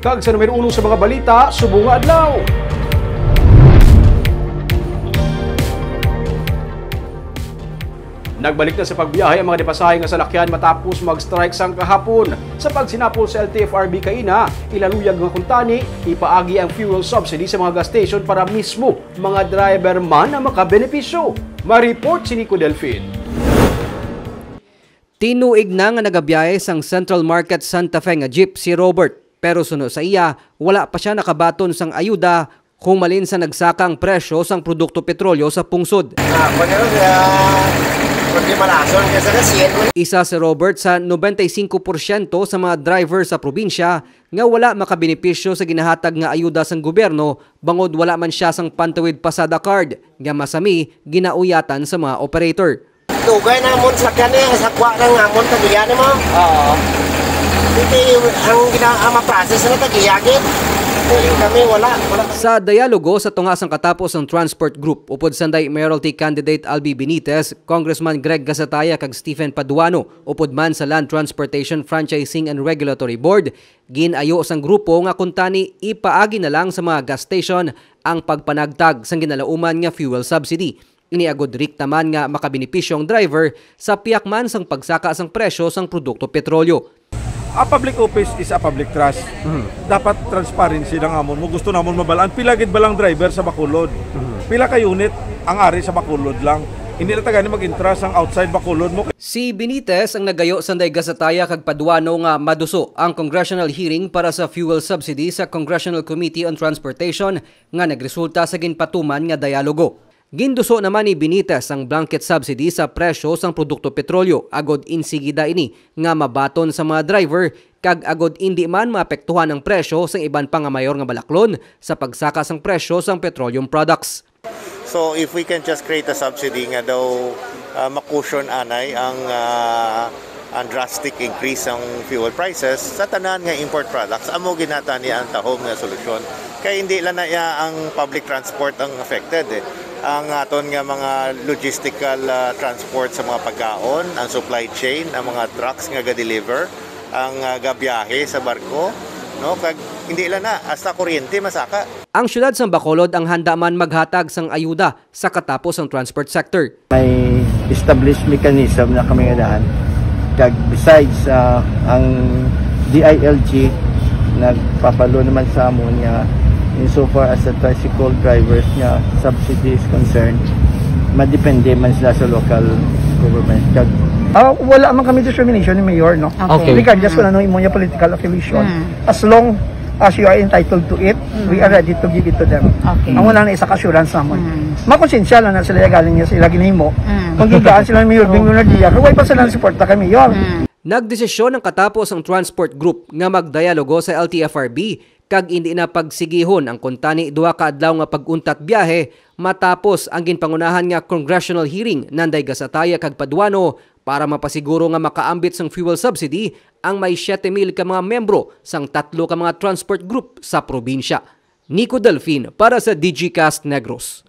Kag sa numero 1 sa mga balita, subong nga adlaw. Nagbalik na sa pagbiyahe ang mga depasahe nga salakyan matapos mag-strike sang kahapon. Sa pagsinapol sa LTFRB kaina, ilaluyag nga kuntani, ipaagi ang fuel subsidy sa mga gas station para mismo mga driver man ang makabenepisyo. Ma-report si Nico Delfin. Tinuig na nga nagabiyahe sang Central Market Santa Fe nga jeep si Robert. Pero sunod sa iya, wala pa siya nakabaton sang ayuda kung malin sa nagsakang presyo sang produkto petrolyo sa pungsod. Isa si Robert sa 95% sa mga driver sa probinsya nga wala makabenepisyo sa ginahatag nga ayuda sang gobyerno bangod wala man siya sang pantawid pasada card nga masami ginauyatan sa mga operator. Dugay na mo sa kanya sa kwa ng amon tagiyan mo. Oo. Hindi ang ma-process na tagiyagin. Kami wala. Sa dialogo sa tunga sang katapos ng Transport Group, upod sanday Mayoralty candidate Albi Benitez, Congressman Greg Gasataya kag Stephen Paduano, upod man sa Land Transportation Franchising and Regulatory Board, ginayo sang grupo nga kuntani ipaagi na lang sa mga gas station ang pagpanagtag sang ginalauman nga fuel subsidy. Iniagod riktaman nga makabenepisyo ang driver sa piyakman sang pagsaka sang presyo sang produkto petrolyo. A public office is a public trust. Dapat transparency ng amon mo. Gusto namon mabalaan. Pila gid balang driver sa Bacolod. Pila ka unit ang ari sa Bacolod lang. Hindi na tagani mag-interest ang outside Bacolod mo. Si Benitez ang nagayo sanday Gasataya kag Paduano nga maduso ang congressional hearing para sa fuel subsidy sa Congressional Committee on Transportation nga nagresulta sa ginpatuman nga dialogo. Ginduso naman ni Benitez ang blanket subsidy sa presyo sang produkto petrolyo agod insigida ini nga mabaton sa mga driver kag agod hindi man maapektuhan ang presyo sang iban pang nga mayor nga balaklon sa pagsaka sang presyo sang petroleum products. So if we can just create a subsidy nga daw makusyon anay ang drastic increase ng fuel prices sa tanan nga import products, amo ginata niya ang tahom nga solusyon. Kaya hindi lang na ang public transport ang affected ang aton nga mga logistical transport sa mga pagkaon, ang supply chain, ang mga trucks nga ga-deliver, ang gabiyahe sa barko, no? Kag hindi lang na hasta kuryente masaka. Ang syudad sa Bacolod ang handa man maghatag sang ayuda sa katapos ang transport sector. May established mechanism na kami nga daan. Kag besides ang DILG nagpapalo naman sa amon nga insofar as the tricycle drivers nga subsidy is concerned, madepende man sila sa local government. Wala man kami discrimination ni Mayor, no? Okay. Regardless kung ano yung political affiliation. As long as you are entitled to it, we are ready to give it to them. Okay. Ang wala na isa ka-assurance naman. Makonsensya lang na sila galing niya sila ginahimo. Kung gigaan sila ni Mayor Bing Lunardia, huwag pa sila suporta kay Mayor. Nagdesisyon ng katapos ang Transport Group nga magdialogo sa LTFRB kag hindi na pagsigihon ang kuntani duha ka adlaw nga pag-untat biyahe matapos ang ginpangunahan nga congressional hearing nanday Gasataya kag Paduano para mapasiguro nga makaambit sang fuel subsidy ang may 7,000 ka mga membro sang 3 ka mga transport group sa probinsya. Nico Delfin para sa DigiCast Negros.